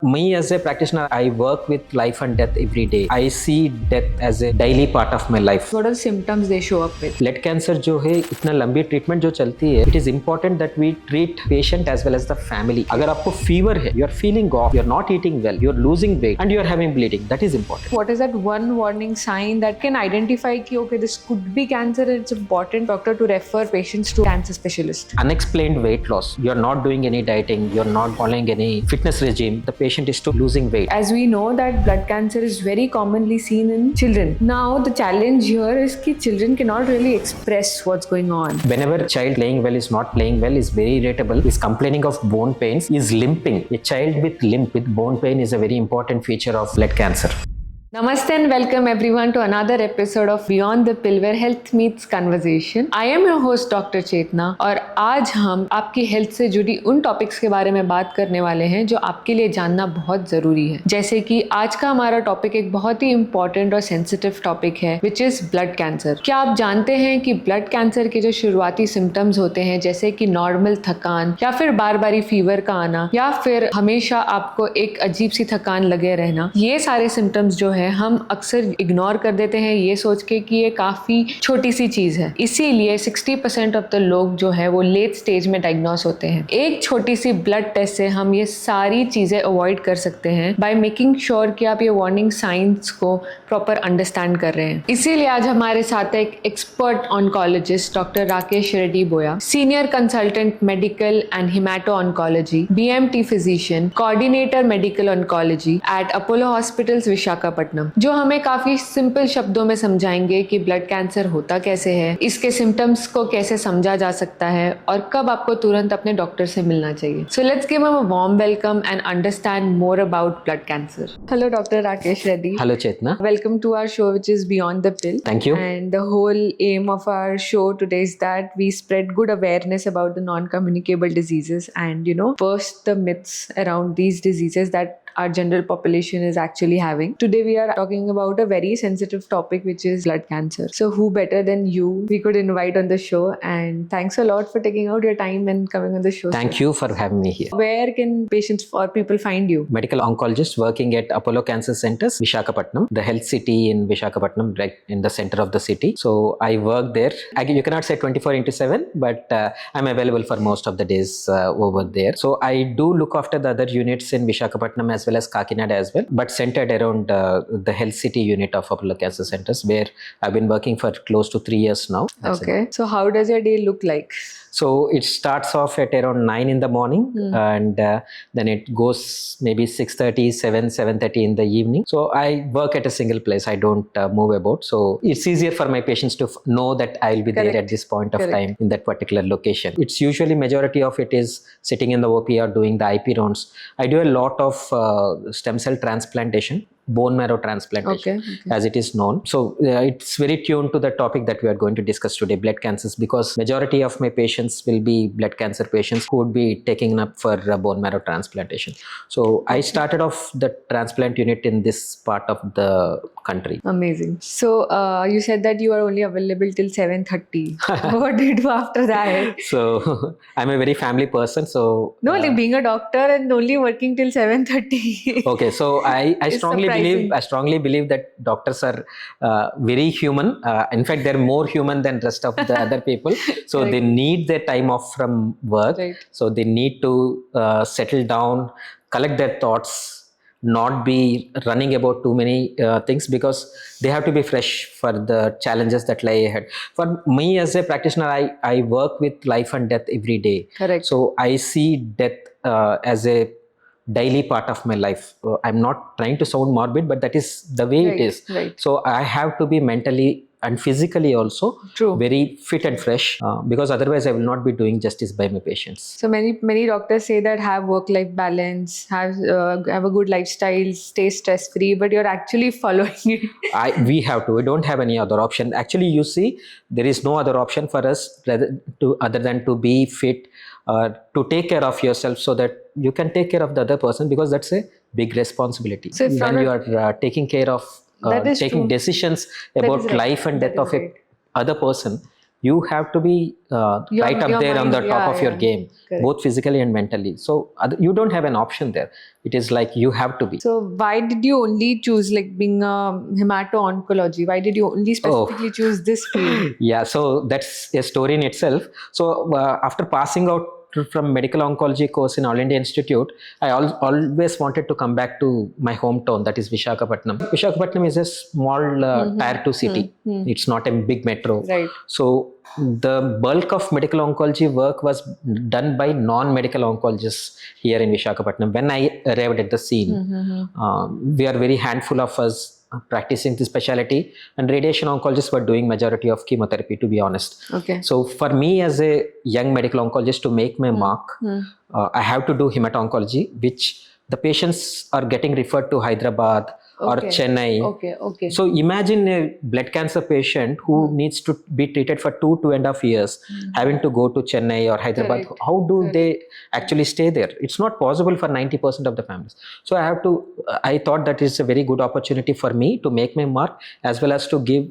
Me as a practitioner, I work with life and death every day. I see death as a daily part of my life. What are the symptoms they show up with? Blood cancer जो है इतना लंबी treatment जो चलती है, it is important that we treat patient as well as the family. अगर आपको fever है, you are feeling off, you are not eating well, you are losing weight and you are having bleeding, that is important. What is that one warning sign that can identify कि okay, this could be cancer? It's important doctor to refer patients to cancer specialist. Unexplained weight loss. You are not doing any dieting, you are not following any fitness regime. The patient is to losing weight. As we know that blood cancer is very commonly seen in children. Now the challenge here is that children cannot really express what's going on. Whenever a child playing well is not playing well, is very irritable, is complaining of bone pains, is limping. A child with limp with bone pain is a very important feature of blood cancer. Namaste and welcome everyone to another episode of Beyond the Pill where health meets conversation. I am your host Dr. Chetna और आज हम आपकी health से जुड़ी उन topics के बारे में बात करने वाले हैं जो आपके लिए जानना बहुत ज़रूरी है. जैसे कि आज का हमारा टॉपिक एक बहुत ही इंपॉर्टेंट और सेंसिटिव टॉपिक है विच इज़ ब्लड कैंसर. क्या आप जानते हैं कि ब्लड कैंसर के जो शुरुआती सिम्टम्स होते हैं जैसे कि नॉर्मल थकान या फिर बार बारी फीवर का आना या फिर हमेशा आपको एक अजीब सी थकान लगे रहना, ये सारे सिम्टम्स जो है हम अक्सर इग्नोर कर देते हैं ये सोच के कि ये काफ़ी छोटी सी चीज़ है. इसीलिए 60% ऑफ द लोग जो है वो लेट स्टेज में डायग्नोस होते हैं. एक छोटी सी ब्लड टेस्ट से हम ये सारी चीज़ें अवॉइड कर सकते हैं बाय मेकिंग श्योर कि आप ये वार्निंग साइंस को प्रॉपर अंडरस्टैंड कर रहे हैं. इसीलिए आज हमारे साथ एक expert oncologist doctor Rakesh Reddy Boya, senior consultant medical and hemato oncology, BMT physician, coordinator medical oncology at Apollo hospitals Visakhapatnam, जो हमें काफी सिंपल शब्दों में समझाएंगे कि ब्लड कैंसर होता कैसे है, इसके सिम्टम्स को कैसे समझा जा सकता है और कब आपको तुरंत अपने डॉक्टर से मिलना चाहिए. So let's give him a warm welcome and understand more about blood cancer. Hello doctor Rakesh Reddy. Hello Chetna. Welcome to our show which is Beyond the Pill. Thank you. And the whole aim of our show today is that we spread good awareness about the non-communicable diseases and burst the myths around these diseases that our general population is actually having. Today we are talking about a very sensitive topic which is blood cancer. So who better than you we could invite on the show, and thanks a lot for taking out your time and coming on the show. Thank you for having me here. Where can patients or people find you? Medical oncologist working at Apollo Cancer Centers, Visakhapatnam, the health city in Visakhapatnam, right in the center of the city. So I work there. You cannot say 24/7, but I'm available for most of the days over there. So I do look after the other units in Visakhapatnam as well as Kakinada as well, but centered around the health city unit of Apollo Cancer Centers, where I've been working for close to 3 years now. That's Okay. So how does your day look like? So it starts off at around 9 in the morning and then it goes maybe 6:30, 7:30 in the evening. So I work at a single place. I don't move about. So it's easier for my patients to know that I'll be there at this point of time in that particular location. It's usually majority of it is sitting in the OP or doing the IP rounds. I do a lot of stem cell transplantation, bone marrow transplantation, as it is known. So it's very tuned to the topic that we are going to discuss today, blood cancers, because majority of my patients will be blood cancer patients who would be taking up for bone marrow transplantation. So I started off the transplant unit in this part of the country. Amazing. So you said that you are only available till 7:30. What do you do after that? So I'm a very family person. So no, like being a doctor and only working till 7:30. Okay, so I strongly believe that doctors are very human. In fact, they're more human than rest of the other people. So they need their time off from work. Right. So they need to settle down, collect their thoughts, not be running about too many things, because they have to be fresh for the challenges that lie ahead. For me as a practitioner, I work with life and death every day. Correct. So I see death as a daily part of my life. I'm not trying to sound morbid, but that is the way it is. Right. So I have to be mentally and physically also very fit and fresh, because otherwise I will not be doing justice by my patients. So many doctors say that have work-life balance, have a good lifestyle, stay stress-free, but you're actually following it. We have to. We don't have any other option. Actually, you see, there is no other option for us other than to be fit, to take care of yourself so that you can take care of the other person, because that's a big responsibility. So when you are taking care of taking decisions about life and death of a other person, you have to be right up your there on mind, the top of your game, correct. both physically and mentally. So you don't have an option there. It is like you have to be. So why did you only choose like being a hemato-oncology? Why did you only specifically choose this field? Yeah, so that's a story in itself. So after passing out from medical oncology course in All India Institute, I always wanted to come back to my hometown, that is Visakhapatnam. Visakhapatnam is a small tier 2 city. It's not a big metro. Right. So the bulk of medical oncology work was done by non-medical oncologists here in Visakhapatnam. When I arrived at the scene, we are very handful of us practicing the specialty, and radiation oncologists were doing majority of chemotherapy, to be honest. Okay. So for me as a young medical oncologist to make my mark, I have to do hemato-oncology, which the patients are getting referred to Hyderabad or Chennai. Okay. So imagine a blood cancer patient who needs to be treated for 2.5 years, having to go to Chennai or Hyderabad. Correct. How do they actually stay there? It's not possible for 90% of the families. So I thought that is a very good opportunity for me to make my mark, as well as to give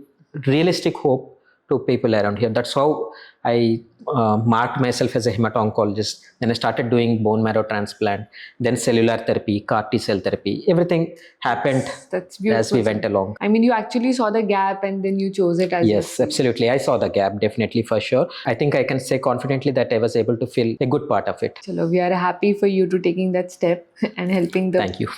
realistic hope to people around here. That's how I marked myself as a hemato-oncologist. Then I started doing bone marrow transplant, then cellular therapy, CAR T cell therapy. Everything happened That's beautiful, as we went along. I mean, you actually saw the gap and then you chose it as Yes, absolutely. I saw the gap, definitely, for sure. I think I can say confidently that I was able to fill a good part of it. Chalo, we are happy for you to taking that step and helping the Thank you.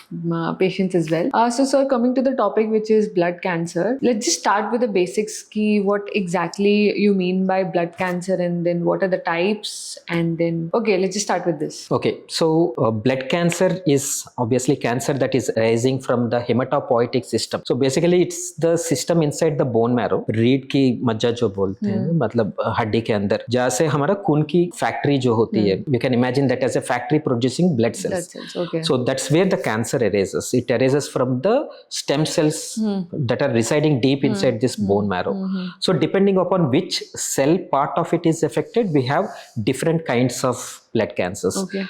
Patients as well. So sir, coming to the topic, which is blood cancer, let's just start with the basics. What exactly you mean by blood cancer, and then what are the types, and then let's just start with this. Okay, so blood cancer is obviously cancer that is arising from the hematopoietic system. So basically it's the system inside the bone marrow, रीढ़ की मज्जा जो बोलते हैं, मतलब हड्डी के अंदर, जहाँ से हमारा खून की फैक्ट्री जो होती है, you can imagine that as a factory producing blood cells. Okay. So that's where the cancer arises. It arises from the stem cells that are residing deep inside this bone marrow. So depending upon which cell part of it is affected, we have different kinds of blood cancers. Okay.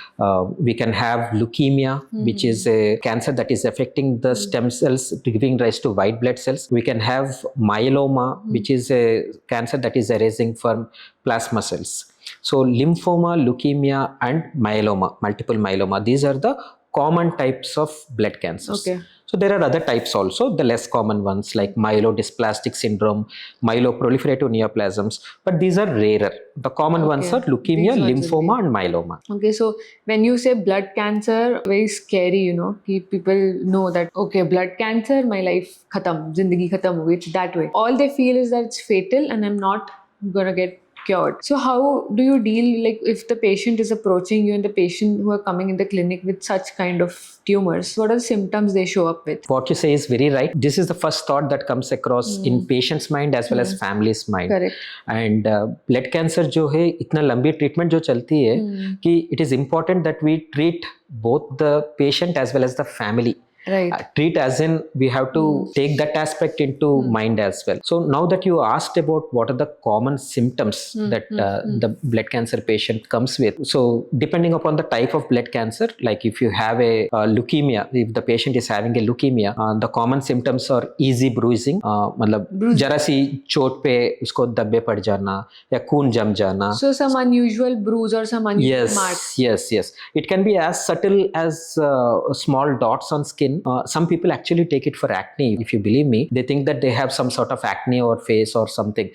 We can have leukemia, which is a cancer that is affecting the stem cells, giving rise to white blood cells. We can have myeloma, which is a cancer that is arising from plasma cells. So lymphoma, leukemia, and myeloma, multiple myeloma, these are the common types of blood cancers. Okay. So there are other types also, the less common ones like myelodysplastic syndrome, myeloproliferative neoplasms, but these are rarer. The common ones are leukemia, lymphoma, and myeloma. Okay, so when you say blood cancer, very scary, people know that, okay, blood cancer, my life khatam, zindagi khatam ho gayi, it's that way. All they feel is that it's fatal and I'm not gonna get cured. So how do you deal, like if the patient is approaching you and the patient who are coming in the clinic with such kind of tumors, what are the symptoms they show up with? What you say is very right. This is the first thought that comes across in patient's mind as well as family's mind. Correct. And blood cancer जो है इतना लंबी treatment जो चलती है कि it is important that we treat both the patient as well as the family. Right. Treat as in we have to take that aspect into mind as well. So now that you asked about what are the common symptoms that the blood cancer patient comes with, so depending upon the type of blood cancer, like if you have a leukemia, if the patient is having a leukemia, the common symptoms are easy bruising, मतलब जरा सी चोट पे उसको धब्बे पड़ जाना या खून जम जाना. So some unusual bruise or some unusual marks. Yes. It can be as subtle as small dots on skin. Some people actually take it for acne. If you believe me, they think that they have some sort of acne or face or something.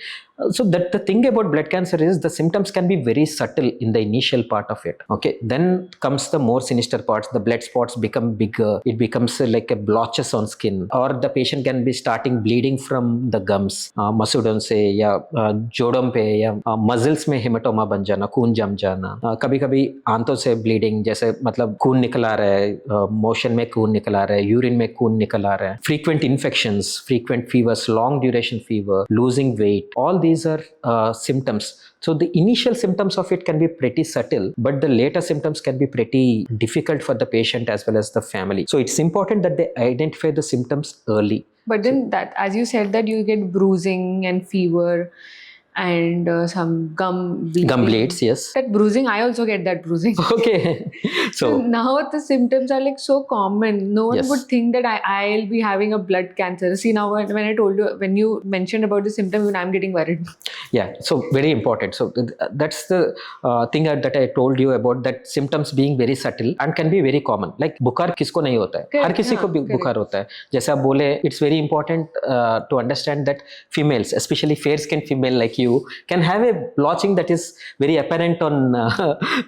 So that the thing about blood cancer is the symptoms can be very subtle in the initial part of it. Okay, then comes the more sinister parts. The blood spots become bigger. It becomes like a blotches on skin, or the patient can be starting bleeding from the gums, मसूड़ों से या जोड़ों पे या muscles में haematoma बन जाना, खून जम जाना. कभी-कभी आंतों से ब्लीडिंग, जैसे मतलब खून निकल आ रहा है, मोशन में खून निकल आ रहा है, यूरिन में खून निकल आ रहा है. Frequent infections, frequent fevers, long duration fever, losing weight, all these are symptoms. So the initial symptoms of it can be pretty subtle, but the later symptoms can be pretty difficult for the patient as well as the family. So it's important that they identify the symptoms early. But then that, as you said, that you get bruising and fever and some gum bleeds, yes. That bruising, I also get that bruising. Okay. So now the symptoms are like so common. No one would think that I'll be having a blood cancer. See, now when I told you, when you mentioned about the symptom, even I'm getting worried. Yeah, so very important. So that's the thing that I told you about, that symptoms being very subtle and can be very common. Like बुखार किसको नहीं होता है, हर किसी को भी बुखार होता है. जैसे आप बोले, it's very important to understand that females, especially fair skinned female like you, can have a blotching that is very apparent on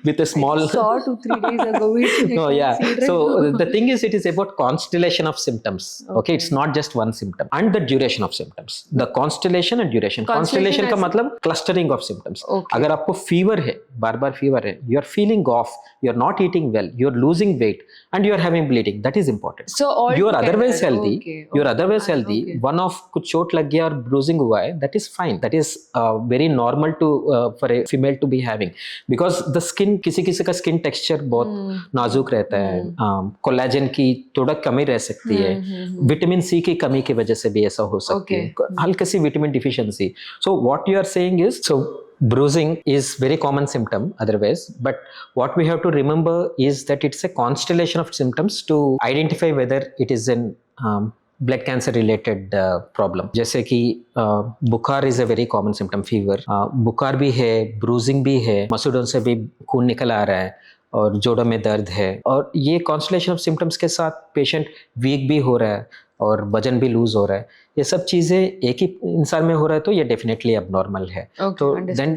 with a small. I saw 2-3 days ago. No, yeah. So the thing is, it is about constellation of symptoms. Okay, it's not just one symptom, and the duration of symptoms. The constellation and duration. Constellation का मतलब clustering of symptoms. अगर आपको fever है, बार-बार fever है, you are feeling off, you are not eating well, you are losing weight, and you are having bleeding. That is important. So all you are otherwise together, healthy. You are otherwise healthy. One of कुछ चोट लग गया और bruising हुआ है, that is fine. That is very normal to for a female to be having, because the skin, किसी-किसी का skin texture बहुत नाजुक रहता है. कोलेजन की थोड़ा कमी रह सकती है. विटामिन सी की कमी की वजह से भी ऐसा हो सकती है. हल्की सी vitamin deficiency. So what you are saying is, so bruising is very common symptom otherwise, but what we have to remember is that it's a constellation of symptoms to identify whether it is an blood cancer related problem. जैसे कि बुखार is a very common symptom, fever. बुखार भी है, bruising भी है, मसूड़ों से भी खून निकल आ रहा है और जोड़ों में दर्द है, और ये कॉन्स्टलेशन ऑफ सिम्टम्स के साथ पेशेंट वीक भी हो रहा है और वजन भी लूज हो रहा है. ये सब चीजें एक ही इंसान में हो रहा है, तो ये डेफिनेटली abnormal है. तो then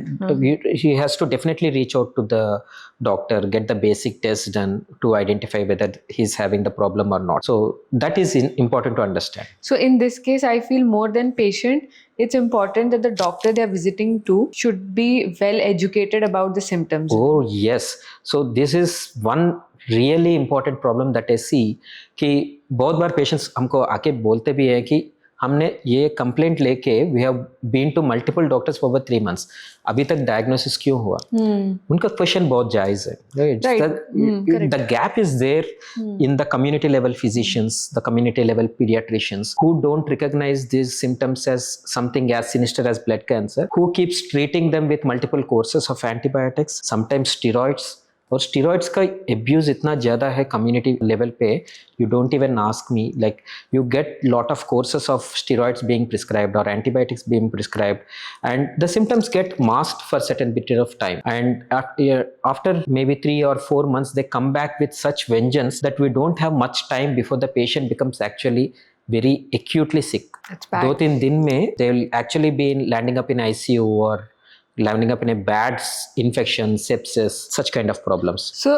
he has to definitely reach out to the doctor, get the basic tests done to identify whether he's having the problem or not. So that is important to understand. So in this case, I feel more than patient, it's important that the doctor they are visiting to should be well educated about the symptoms. Oh yes. So this is one really important problem that I see, कि बहुत बार patients हमको आके बोलते भी है कि हमने ये कंप्लेंट लेके we have been to multiple doctors for over 3 months, अभी तक डायग्नोसिस क्यों हुआ. उनका क्वेश्चन बहुत जायज है. The gap is there in the community level physicians, the community level paediatricians who don't recognize this symptoms as something as sinister as blood cancer, who keeps treating them with multiple courses of antibiotics, sometimes steroids. और steroids का abuse इतना ज़्यादा है community level पे, you don't even ask me, like you get lot of courses of steroids being prescribed और antibiotics being prescribed, and the symptoms get masked for certain period of time, and after maybe 3 or 4 months they come back with such vengeance that we don't have much time before the patient becomes actually very acutely sick. 2-3 दिन में they will actually be landing up in ICU or landing up in a bad infection, sepsis, such kind of problems. So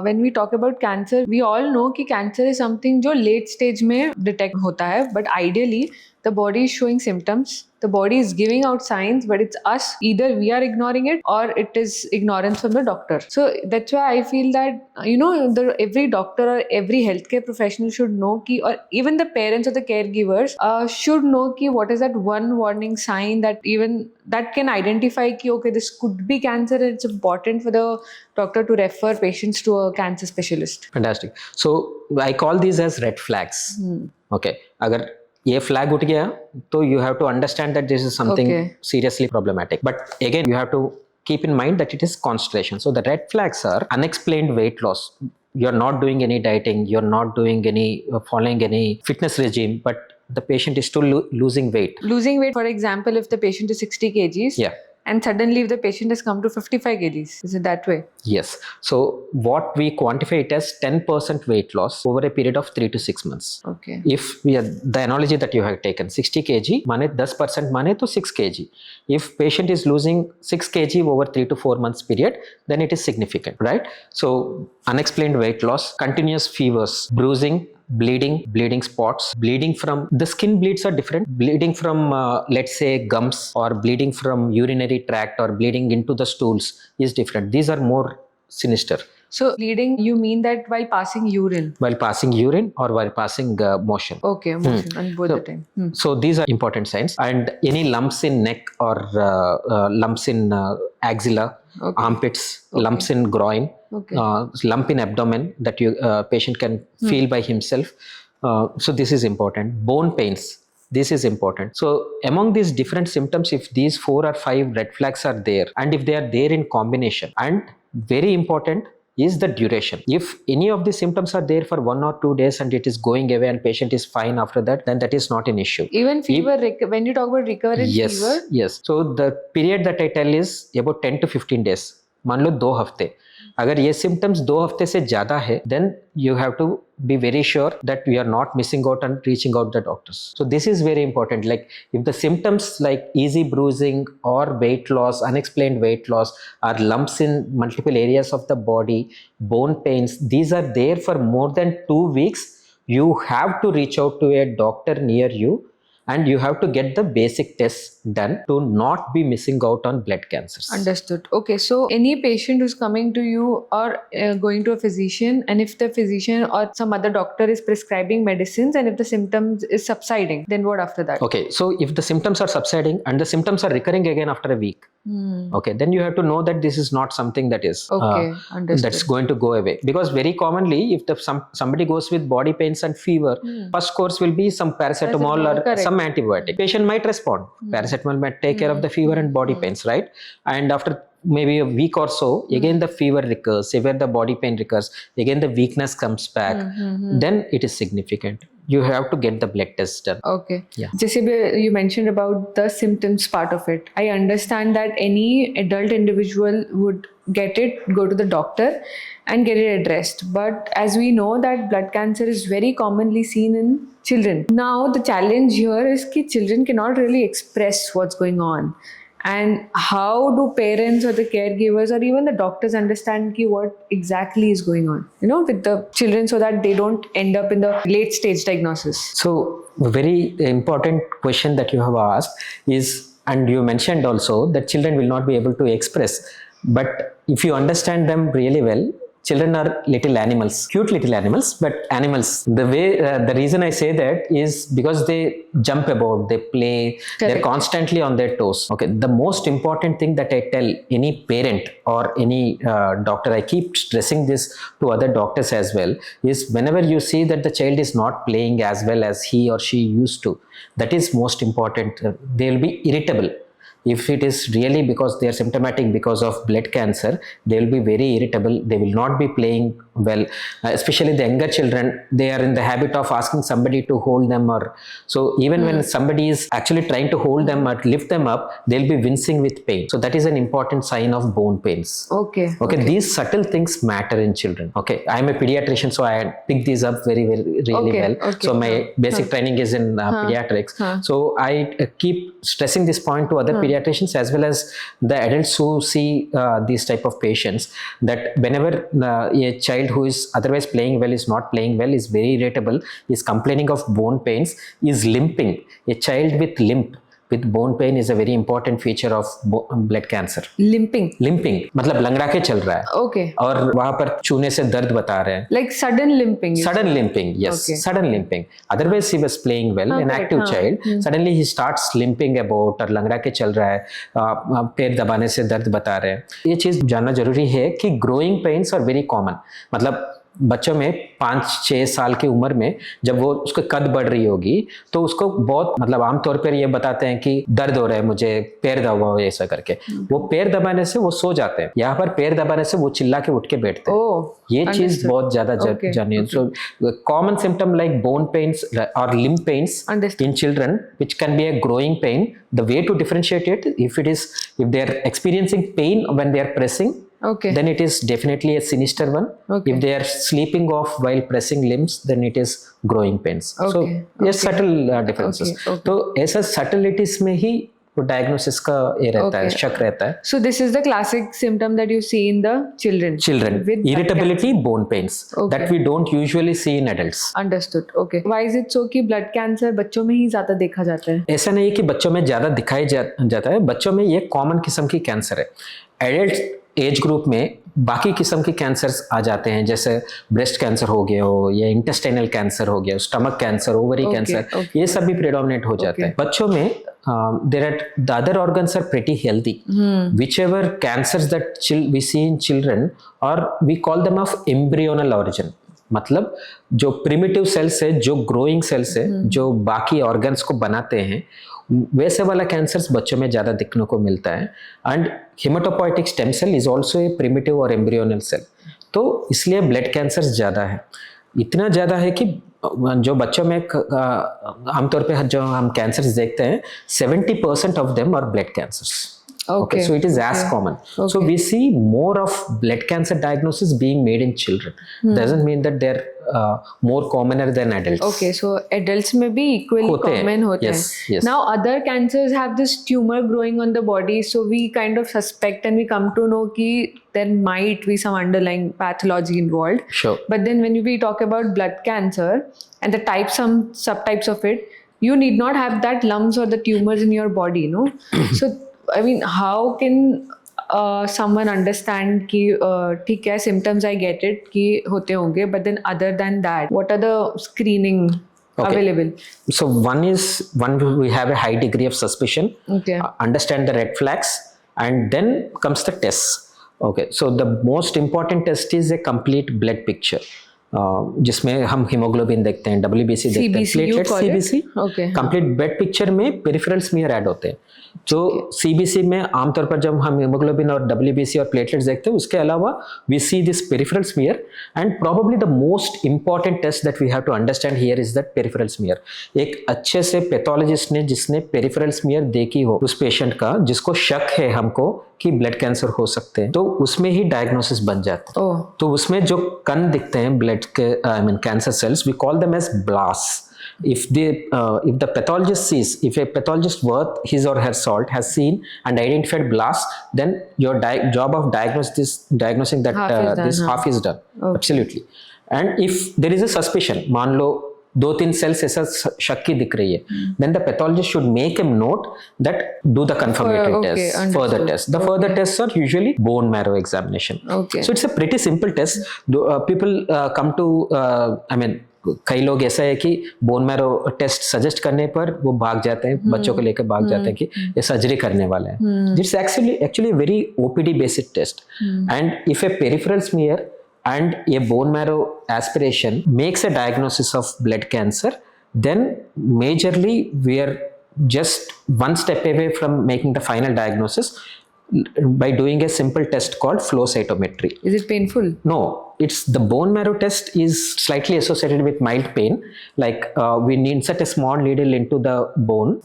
when we talk about cancer, we all know कि cancer is something जो late stage में detect होता है, but ideally the body is showing symptoms, the body is giving out signs, but it's us, either we are ignoring it or it is ignorance from the doctor. So that's why I feel that every doctor or every healthcare professional should know कि, or even the parents or the caregivers should know कि what is that one warning sign that even that can identify कि okay, this could be cancer, and it's important for the doctor to refer patients to a cancer specialist. Fantastic. So I call these as red flags. Okay, अगर ये flag उठ गया तो you have to understand that this is something seriously problematic. But again, you have to keep in mind that it is constellation. So the red flags are unexplained weight loss. You're not doing any dieting, you're not doing any following any fitness regime, but the patient is still losing weight. Losing weight, for example, if the patient is 60 kgs, and suddenly if the patient has come to 55 kgs, is it that way? Yes. So what we quantify it as 10% weight loss over a period of 3 to 6 months. Okay. If the analogy that you have taken, 60 kg माने 10% माने तो 6 kg. If patient is losing 6 kg over 3 to 4 months period, then it is significant, right? So unexplained weight loss, continuous fevers, bruising, bleeding spots, bleeding from the skin bleeds are different. Bleeding from let's say gums, or bleeding from urinary tract, or bleeding into the stools is different. These are more sinister. So bleeding, you mean that while passing urine? While passing urine or while passing motion. Okay, motion and both the time. So these are important signs. And any lumps in neck or lumps in axilla, armpits, lumps in groin, lump in abdomen that you patient can feel by himself. So this is important. Bone pains. This is important. So among these different symptoms, if these 4 or 5 red flags are there, and if they are there in combination, and very important, is the duration. If any of the symptoms are there for 1 or 2 days and it is going away and patient is fine after that, then that is not an issue. Even fever, when you talk about recurrent fever, yes. So the period that I tell is about 10 to 15 days. मान लो 2 हफ्ते. अगर ये symptoms 2 हफ्ते से ज़्यादा है, then you have to be very sure that we are not missing out and reaching out the doctors. So this is very important. Like if the symptoms like easy bruising or weight loss, unexplained weight loss, or lumps in multiple areas of the body, bone pains, these are there for more than 2 weeks, you have to reach out to a doctor near you. And you have to get the basic tests done to not be missing out on blood cancers. Understood. Okay, so any patient who's coming to you or going to a physician, and if the physician or some other doctor is prescribing medicines, and if the symptoms is subsiding, then what after that? Okay, so if the symptoms are subsiding and the symptoms are recurring again after a week, okay, then you have to know that this is not something that is that's going to go away. Because very commonly, if somebody goes with body pains and fever, first course will be some paracetamol or some antibiotic. Patient might respond. Paracetamol might take care of the fever and body pains, right? And after maybe a week or so, again the fever recurs, severe the body pain recurs, again the weakness comes back, then it is significant. You have to get the blood test done. Okay. Yeah. Jesse, you mentioned about the symptoms part of it. I understand that any adult individual would get it, go to the doctor and get it addressed. But as we know that blood cancer is very commonly seen in children. Now the challenge here is that children cannot really express what's going on. And how do parents or the caregivers or even the doctors understand what exactly is going on, with the children, so that they don't end up in the late stage diagnosis? So a very important question that you have asked is, and you mentioned also that children will not be able to express, but if you understand them really well, children are little animals, cute little animals, but animals. The way, the reason I say that is because they jump about, they play, they're constantly on their toes. Okay, the most important thing that I tell any parent or any doctor, I keep stressing this to other doctors as well, is whenever you see that the child is not playing as well as he or she used to, that is most important. They will be irritable. If it is really because they are symptomatic because of blood cancer, they will be very irritable. They will not be playing well. Especially the younger children, they are in the habit of asking somebody to hold them, or so even when somebody is actually trying to hold them or lift them up, they'll be wincing with pain. So that is an important sign of bone pains. Okay. These subtle things matter in children. Okay, I am a pediatrician, so I pick these up really well. Okay. So my basic training is in pediatrics. So I keep stressing this point to other pediatricians as well as the adults who see these type of patients, that whenever a child who is otherwise playing well is not playing well, is very irritable, is complaining of bone pains, is limping. A child with limp with bone pain is a very important feature of blood cancer. Limping मतलब लंगड़ा के चल रहा है. Okay. और वहां पर चूने से दर्द बता रहे हैं. Like sudden limping. Yes. Okay. Sudden limping. Otherwise he was playing well, an active child. Suddenly he starts limping about और लंगड़ा के चल रहा है, पैर दबाने से दर्द बता रहे हैं. ये चीज जानना जरूरी है कि growing pains are very common. मतलब बच्चों में 5-6 साल की उम्र में जब वो उसका कद बढ़ रही होगी तो उसको बहुत मतलब आमतौर पर ये बताते हैं कि दर्द हो रहा है, मुझे पैर दबाओ, ऐसा करके वो पैर दबाने से वो सो जाते हैं. यहाँ पर पैर दबाने से वो चिल्ला के उठ के बैठते हैं. ये चीज बहुत ज्यादा जानिए. So common symptom like bone pains और limb pains in children, which can be a growing pain, the way to differentiate it, if they are experiencing pain when they are pressing, then it is definitely a sinister one. If they are sleeping off while pressing limbs, then it is growing pains. So yes, subtle differences. तो ऐसा subtleties में ही diagnosis का ये रहता है, शक रहता है. So this is the classic symptom that you see in the children with irritability, bone pains that we don't usually see in adults. Understood. Okay. Why is it so कि blood cancer बच्चों में ही ज्यादा देखा जाता है? ऐसा नहीं है कि बच्चों में ज्यादा दिखाई जाता है. बच्चों में ये कॉमन किस्म की कैंसर है. एडल्ट एज ग्रुप में बाकी किस्म के कैंसर्स आ जाते हैं, जैसे ब्रेस्ट कैंसर हो गया हो या इंटेस्टाइनल कैंसर हो गया, स्टमक कैंसर, ओवरी कैंसर, ये सब भी प्रेडोमिनेट हो जाते हैं. बच्चों में the other organs are pretty healthy. Whichever cancers that we see in children, or we call them of embryonal origin. मतलब जो प्रिमिटिव सेल्स है, जो ग्रोइंग सेल्स है, जो बाकी ऑर्गन्स को बनाते हैं, वैसे वाला कैंसर्स बच्चों में ज़्यादा दिखने को मिलता है. And hematopoietic stem cell is also a primitive और एम्ब्रियोनल सेल. तो इसलिए ब्लड कैंसर ज़्यादा है, इतना ज़्यादा है कि जो बच्चों में आमतौर पे जो हम कैंसर्स देखते हैं 70% of them are blood cancers. Okay, so it is as common. So we see more of blood cancer diagnosis being made in children. Doesn't mean that they're more commoner than adults. Okay, so adults may be equally common होते हैं. Yes. Now other cancers have this tumor growing on the body, so we kind of suspect and we come to know कि there might be some underlying pathology involved. Sure. But then when we talk about blood cancer and the types, some subtypes of it, you need not have that lumps or the tumors in your body, no? So I mean, how can someone understand कि ठीक है symptoms I get it कि होते होंगे, but then other than that, what are the screening available? So one we have a high degree of suspicion. Okay. Understand the red flags, and then comes the tests. Okay. So the most important test is a complete blood picture. जिसमें हम haemoglobin देखते हैं, WBC देखते हैं, platelet CBC. Complete blood picture में peripheral smear add होते हैं. जो CBC में आमतौर पर जब हम हीमोग्लोबिन और WBC और प्लेटलेट्स देखते हैं, उसके अलावा we see this peripheral smear. And probably the most important test that we have to understand here is that peripheral smear. एक अच्छे से पैथोलॉजिस्ट ने जिसने पेरिफेरल स्मीयर देखी हो उस पेशेंट का, जिसको शक है हमको कि ब्लड कैंसर हो सकते हैं, तो उसमें ही डायग्नोसिस बन जाता है. तो उसमें जो कण दिखते हैं ब्लड के, I mean cancer cells, we call them as blast. If the pathologist sees, if a pathologist worth his or her salt has seen and identified blast, then your job of diagnosing that half is done. Absolutely. And if there is a suspicion, मान लो 2-3 cells ऐसा शक की दिख रही है, then the pathologist should make a note that do the confirmatory test, further test. The further tests are usually bone marrow examination. So it's a pretty simple test. People come to, I mean, कई लोग ऐसा है कि bone marrow test suggest करने पर वो भाग जाते हैं, बच्चों को लेकर भाग जाते हैं कि ये सर्जरी करने वाला है. It's actually very OPD based test. And if a peripheral smear and a bone marrow aspiration makes a diagnosis of blood cancer, then majorly we are just one step away from making the final diagnosis by doing a simple test called flow cytometry. Is it painful? No, it's the bone marrow test is slightly associated with mild pain. Like we insert a small needle into the bone.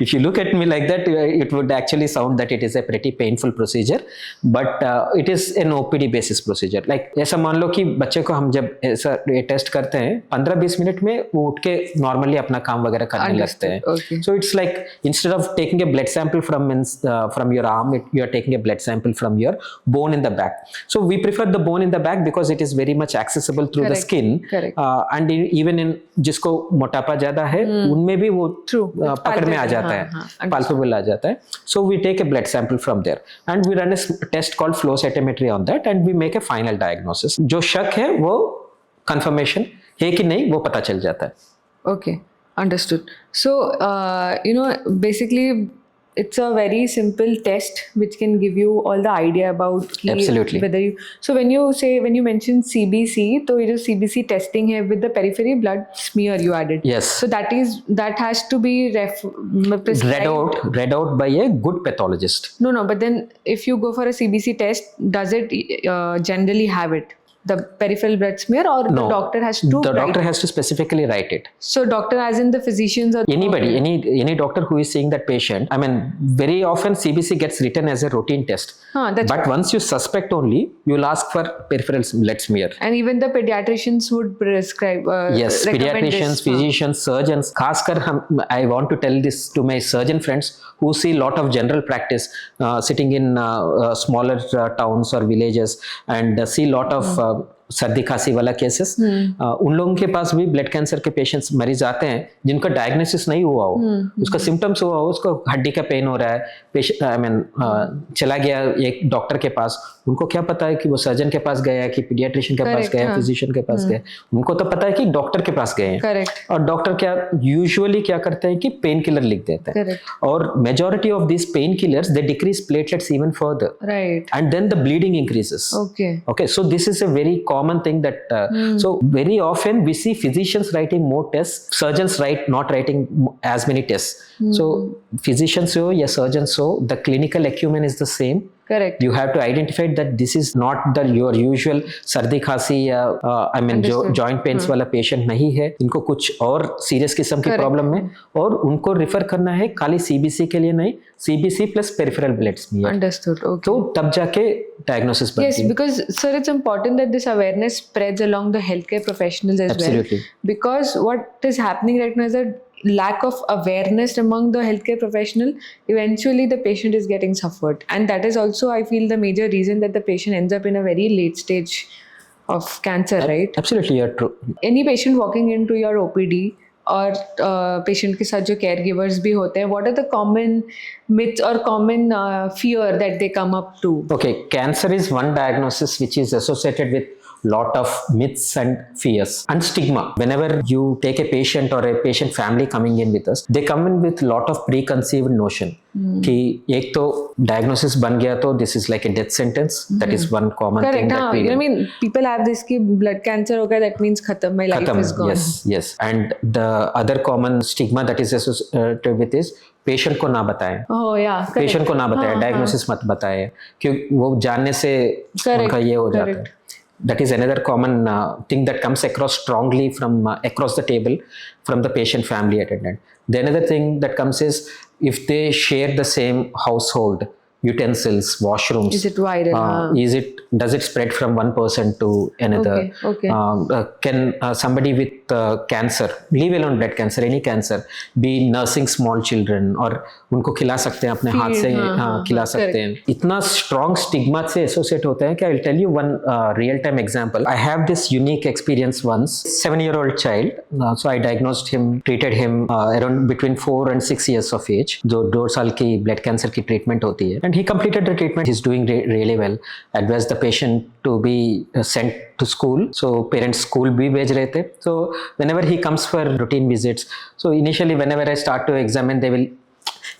If you look at me like that, it would actually sound that it is a pretty painful procedure, but it is an OPD basis procedure. Like ऐसा मान लो कि बच्चे को हम जब ऐसा test करते हैं 15-20 मिनट में वो उठ के नॉर्मली अपना काम वगैरह करने लगते हैं. So it's like instead of taking a blood sample from your arm, you are taking a blood sample from your bone in the back. So we prefer the bone in the back because it is very much accessible through the skin. And even in जिसको मोटापा ज्यादा है उनमें भी वो पकड़ में आ जाता है, palpable आ जाता है. So we take a blood sample from there and we run a test called flow cytometry on that and we make a final diagnosis. जो शक है वो confirmation है कि नहीं वो पता चल जाता है. Okay, understood. So basically it's a very simple test which can give you all the idea about Absolutely. whether you. So when you mention CBC, so it is CBC testing है with the periphery blood smear you added. Yes. So that has to be read out by a good pathologist. No, but then if you go for a CBC test, does it generally have it? The peripheral blood smear, or no, the doctor has to has to specifically write it. So doctor as in the physicians or anybody, any doctor who is seeing that patient. I mean, very often CBC gets written as a routine test. But once you suspect only, you will ask for peripheral blood smear. And even the pediatricians would prescribe. Yes, pediatricians, physicians, surgeons. खासकर I want to tell this to my surgeon friends who see lot of general practice, sitting in smaller towns or villages and see lot of सर्दी खांसी वाला cases. उन लोगों के पास भी blood cancer के patients मरीज आते हैं जिनका डायग्नोसिस नहीं हुआ हो, उसका सिम्टम्स हुआ हो, उसको हड्डी का पेन हो रहा है, पेशेंट चला गया एक डॉक्टर के पास, उनको क्या पता है कि वो सर्जन के पास गया है कि पीडियाट्रिशियन के पास गया, फिजिशियन के पास गया, उनको तो पता है कि डॉक्टर के पास गए हैं. और डॉक्टर क्या यूजुअली क्या करते हैं कि पेन किलर लिख देते हैं, और majority of this painkillers they decrease platelets even further, and then the bleeding increases. Okay, so this is a very common thing that so very often we see physicians writing more tests, surgeons not writing as many tests. So physicians हो या surgeons हो, the clinical acumen is the same. Correct. You have to identify that this is not your usual सर्दी खांसी या जो joint pains वाला patient नहीं है, इनको कुछ और सीरियस किस्म की प्रॉब्लम है और उनको रिफर करना है खाली सीबीसी के लिए नहीं, सीबीसी प्लस पेरिफेरल ब्लड्स भी है. Understood. Okay. तो तब जाके diagnosis बनती है. Yes, because sir, it's important that this awareness spreads along the healthcare professionals as Absolutely. well. Because what is happening right now is that lack of awareness among the healthcare professional, eventually the patient is getting suffered, and that is also, I feel, the major reason that the patient ends up in a very late stage of cancer, right? Absolutely, you're true. Any patient walking into your OPD और patient के साथ जो caregivers भी होते हैं, what are the common myths और common fear that they come up to? Okay, cancer is one diagnosis which is associated with lot of myths and fears and stigma. Whenever you take a patient or a patient family coming in with us, they come in with lot of preconceived notion कि एक तो diagnosis बन गया तो this is like a death sentence. That is one common thing that we. I mean, people have this कि blood cancer हो गया, that means खत्म, my life is gone. Yes. And the other common stigma that is associated with is patient को ना बताएं. Oh yeah. Patient को ना बताएं, डायग्नोसिस मत बताएं, क्योंकि वो जानने से उनका ये हो जाता है. That is another common thing that comes across strongly from across the table from the patient family attendant. The another thing that comes is if they share the same household utensils, washrooms, is it viral? Does it spread from one person to another? Okay. Can somebody with cancer, leave alone blood cancer, any cancer, be nursing small children और उनको खिला सकते हैं, अपने हाथ से खिला सकते हैं? इतना strong stigma से associate होते हैं कि I'll tell you one real time example. I have this unique experience once. 7-year-old child, so I diagnosed him, treated him around between 4 and 6 years of age. जो 2 साल की blood cancer की treatment होती है. And he completed the treatment. He's doing really well. Advised the patient to be sent to school. So parents school भी भेज रहे थे. So whenever he comes for routine visits, so initially whenever I start to examine, they will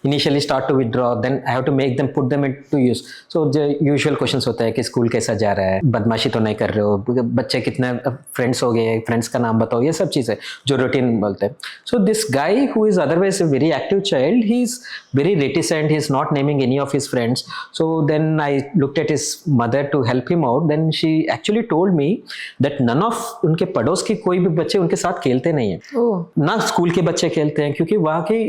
initially start to withdraw, then I have to make them put them into use. So the usual questions होता है कि school कैसा जा रहा है, बदमाशी तो नहीं कर रहे हो, बच्चे कितने फ्रेंड्स हो गए, फ्रेंड्स का नाम बताओ, ये सब चीज़ है जो रूटीन बोलते हैं. So this guy who is otherwise a very active child, he is very reticent, he is not naming any of his friends. So then I looked at his mother to help him out. Then she actually told me that none of उनके पड़ोस के कोई भी बच्चे उनके साथ खेलते नहीं हैं, ना स्कूल के बच्चे खेलते हैं, क्योंकि वहाँ के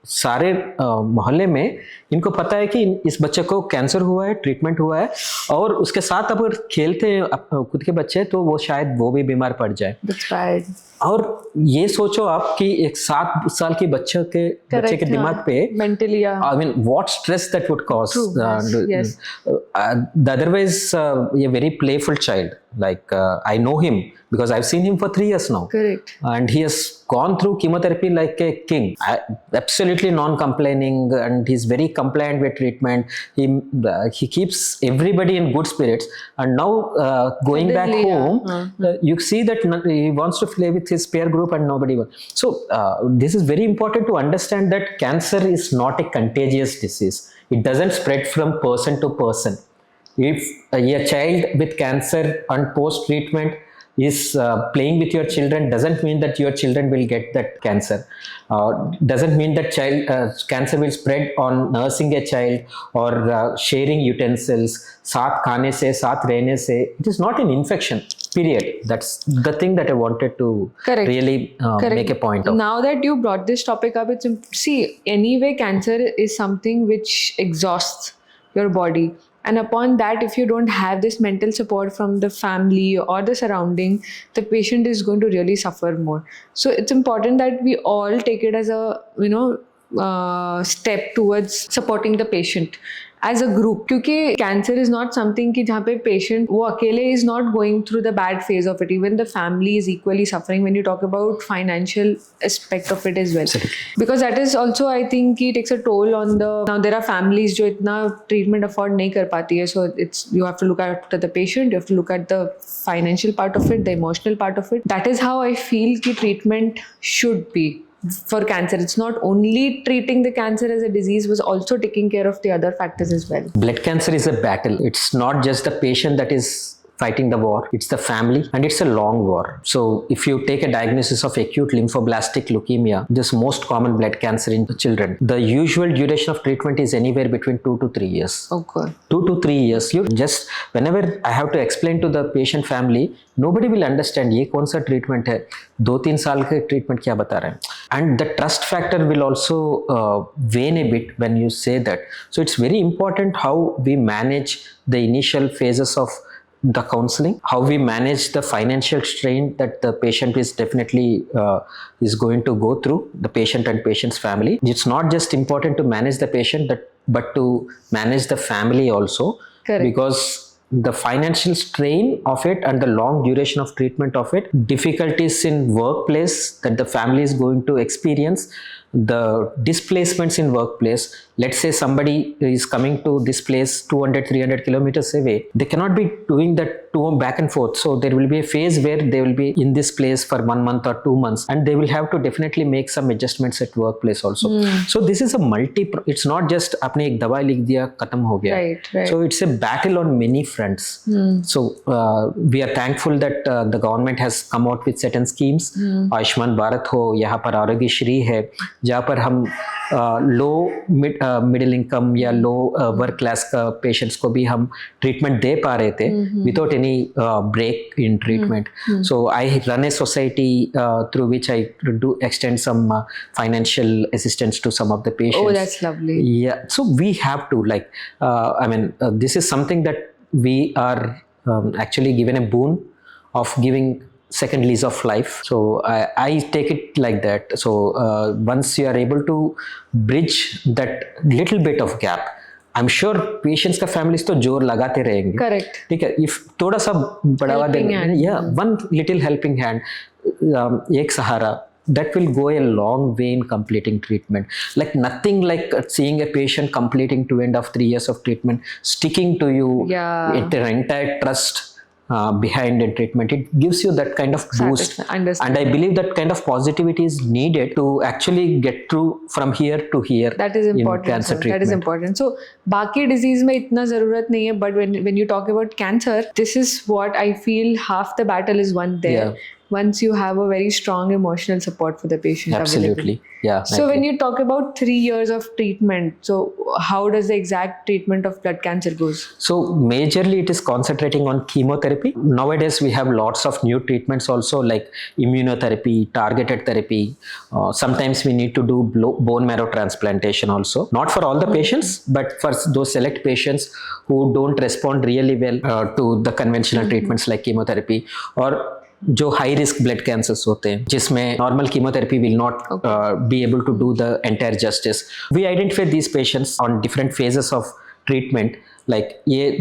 सारे मोहल्ले में इनको पता है कि इस बच्चे को कैंसर हुआ है, ट्रीटमेंट हुआ है, और उसके साथ अगर खेलते हैं खुद के बच्चे तो वो शायद वो भी बीमार पड़ जाए. That's right. और ये सोचो आप कि एक 7 साल के बच्चे के दिमाग पे mentally, I mean what stress that would cause. Yes. The otherwise a very playful child, like I know him because I've seen him for 3 years now. Correct. And he has gone through chemotherapy like a king. Absolutely non-complaining, and he's very compliant with treatment. He keeps everybody in good spirits. And now going back home, you see that he wants to play with his peer group and nobody will. So this is very important to understand that cancer is not a contagious disease. It doesn't spread from person to person. If a child with cancer and post-treatment is playing with your children, doesn't mean that your children will get that cancer. Doesn't mean that cancer will spread on nursing a child or sharing utensils, साथ खाने से, साथ रहने से. It is not an infection, period. That's the thing that I wanted to really make a point of. Now that you brought this topic up, anyway, cancer is something which exhausts your body. And upon that, if you don't have this mental support from the family or the surrounding, the patient is going to really suffer more. So it's important that we all take it as a step towards supporting the patient as a group. Because cancer is not something कि जहाँ पे patient वो अकेले is not going through the bad phase of it. Even the family is equally suffering when you talk about financial aspect of it as well. Because that is also, I think, it takes a toll on the. Now there are families जो इतना treatment afford नहीं कर पाती है. So you have to look after the patient. You have to look at the financial part of it, the emotional part of it. That is how I feel कि treatment should be. For cancer, it's not only treating the cancer as a disease, but also taking care of the other factors as well. Blood cancer is a battle. It's not just the patient that is fighting the war. It's the family, and it's a long war. So if you take a diagnosis of acute lymphoblastic leukemia, this most common blood cancer in children, the usual duration of treatment is anywhere between 2 to 3 years. Okay. 2 to 3 years. You just, whenever I have to explain to the patient family, nobody will understand ये कौन सा treatment है, 2-3 साल के treatment क्या बता रहे हैं. And the trust factor will also wane a bit when you say that. So it's very important how we manage the initial phases of the counseling, how we manage the financial strain that the patient is definitely is going to go through, the patient and patient's family. It's not just important to manage the patient, but to manage the family also. Correct. Because the financial strain of it and the long duration of treatment of it, difficulties in workplace that the family is going to experience, the displacements in workplace. Let's say somebody is coming to this place 200-300 kilometers away. They cannot be doing that back and forth. So there will be a phase where they will be in this place for 1 month or 2 months, and they will have to definitely make some adjustments at workplace also. So this is a it's not just apne ek dawa likh diya khatam ho gaya. Right. So it's a battle on many fronts. So we are thankful that the government has come out with certain schemes. Ayushman Bharat ho, यहाँ पर आरोग्य श्री है, जहाँ पर हम लो middle income या low work class का patients को भी हम ट्रीटमेंट दे पा रहे थे without any break in treatment. So I run a society through which I do extend some financial assistance to some of the patients. Oh, that's lovely. Yeah, so we have to this is something that we are actually given a boon of giving second lease of life. So I take it like that. So once you are able to bridge that little bit of gap, I'm sure patients का families तो जोर लगाते रहेंगे. Correct. ठीक है. If थोड़ा सा बढ़ावा देंगे, one little helping hand, एक सहारा, that will go a long way in completing treatment. Like nothing like seeing a patient completing 2.5-3 years of treatment, sticking to you, the entire trust behind the treatment. It gives you that kind of boost. And I believe that kind of positivity is needed to actually get through from here to here. That is important. In cancer treatment. That is important. So बाकी disease में इतना ज़रूरत नहीं है, but when you talk about cancer, this is what I feel half the battle is won there. Yeah. Once you have a very strong emotional support for the patient. Absolutely. Yeah. So when you talk about 3 years of treatment, so how does the exact treatment of blood cancer goes? So majorly it is concentrating on chemotherapy. Nowadays we have lots of new treatments also, like immunotherapy, targeted therapy. Sometimes we need to do bone marrow transplantation also. Not for all the patients, but for those select patients who don't respond really well to the conventional treatments like chemotherapy, or जो high risk blood cancers होते हैं जिसमें normal chemotherapy will not be able to do the entire justice. We identify these patients on different phases of treatment. Like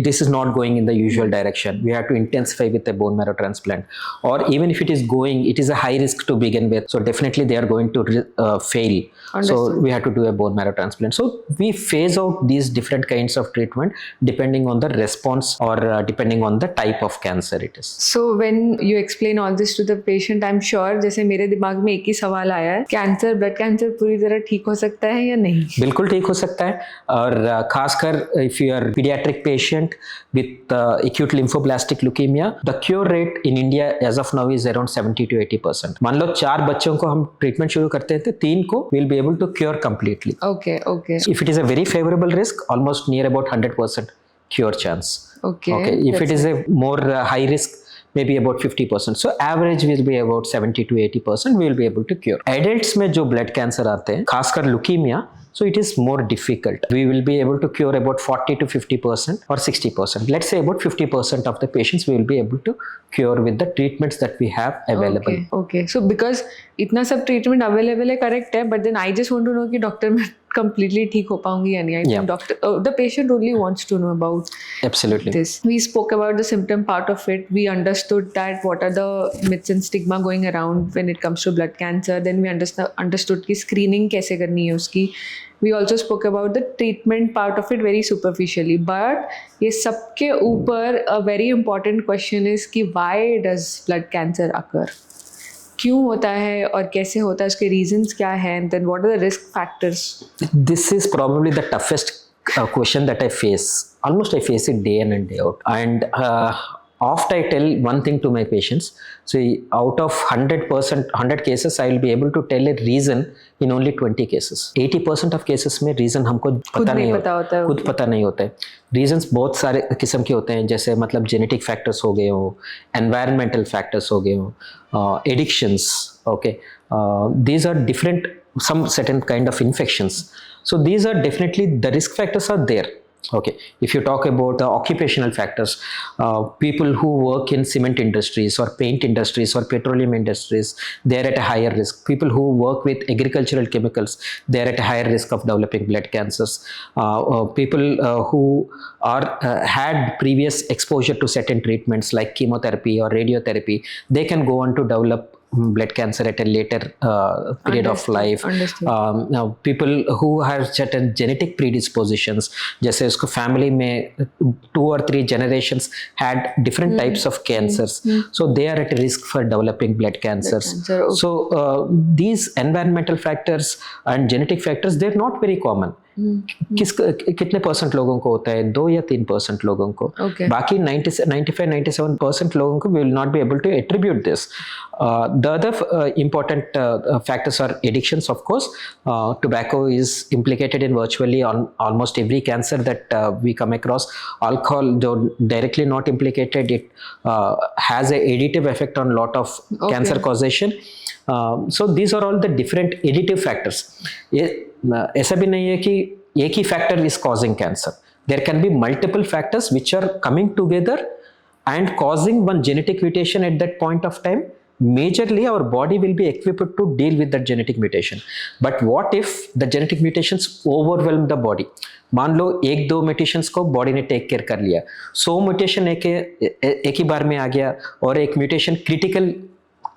this is not going in the usual direction. We have to intensify with a bone marrow transplant, or even if it is going, it is a high risk to begin with, so definitely they are going to fail. Understood. So we have to do a bone marrow transplant. So we phase out these different kinds of treatment depending on the response or depending on the type of cancer it is. So when you explain all this to the patient, I'm sure जैसे मेरे दिमाग में एक ही सवाल आया है, cancer blood cancer पूरी तरह ठीक हो सकता है या नहीं? बिल्कुल ठीक हो सकता है. और खासकर if you are pediatric patient with acute lymphoblastic leukemia, the cure rate in India as of now is around 70 to 80%. मान लो 4 बच्चों को हम ट्रीटमेंट शुरू करते हैं तो 3 को we'll be able to cure completely. Okay. So if it is a very favorable risk, almost near about 100% cure chance. Okay. If it is a more high risk, maybe about 50%. So average will be about 70 to 80% we will be able to cure. Adults में जो blood cancer आते हैं, खासकर leukemia, so it is more difficult. We will be able to cure about 40 to 50% or 60%. Let's say about 50% of the patients we will be able to cure with the treatments that we have available. Okay. So because इतना सब treatment available है, correct है, but then I just want to know कि doctor में completely ठीक हो पाऊंगी या नहीं. I think doctor, the patient only wants to know about absolutely this. We spoke about the symptom part of it. We understood that what are the myths and stigma going around when it comes to blood cancer. Then we understood कि screening कैसे करनी है उसकी. We also spoke about the treatment part of it very superficially. But ये सबके ऊपर a very important question is कि why does blood cancer occur? क्यों होता है और कैसे होता है, उसके रीजंस क्या हैं, and then what are the risk factors? This is probably the toughest question that I face. Almost I face it day in and day out. And Oft I tell one thing to my patients. See, out of 100 cases, I will be able to tell a reason in only 20 cases. 80% of cases में reason हमको पता नहीं होता है, खुद पता नहीं होता है. Reasons बहुत सारे किस्म के होते हैं, जैसे मतलब genetic factors हो गए हो, environmental factors हो गए हो, addictions, okay. These are different, some certain kind of infections. So these are definitely, the risk factors are there. Okay, if you talk about the occupational factors, people who work in cement industries or paint industries or petroleum industries, they're at a higher risk. People who work with agricultural chemicals, they're at a higher risk of developing blood cancers. People who are had previous exposure to certain treatments like chemotherapy or radiotherapy, they can go on to develop blood cancer at a later period of life. Now people who have certain genetic predispositions, जैसे उसको family में 2 or 3 generations had different types of cancers, so they are at risk for developing blood cancers. Okay. So these environmental factors and genetic factors, they're not very common. कितने percent लोगों को होता है? 2 या 3% लोगों को. Okay. बाकी 95-97% लोगों को will not be able to attribute this. The other important factors are addictions, of course. Tobacco is implicated in virtually on almost every cancer that we come across. Alcohol, though directly not implicated, it has a additive effect on lot of cancer causation. So these are all the different additive factors. ऐसा भी नहीं है कि एक ही factor is causing cancer. There can be multiple factors which are coming together and causing one genetic mutation at that point of time. Majorly our body will be equipped to deal with that genetic mutation. But what if the genetic mutations overwhelm the body? मान लो 1-2 mutations को body ने take care कर लिया, 100 mutation एक ही बार में आ गया और एक mutation critical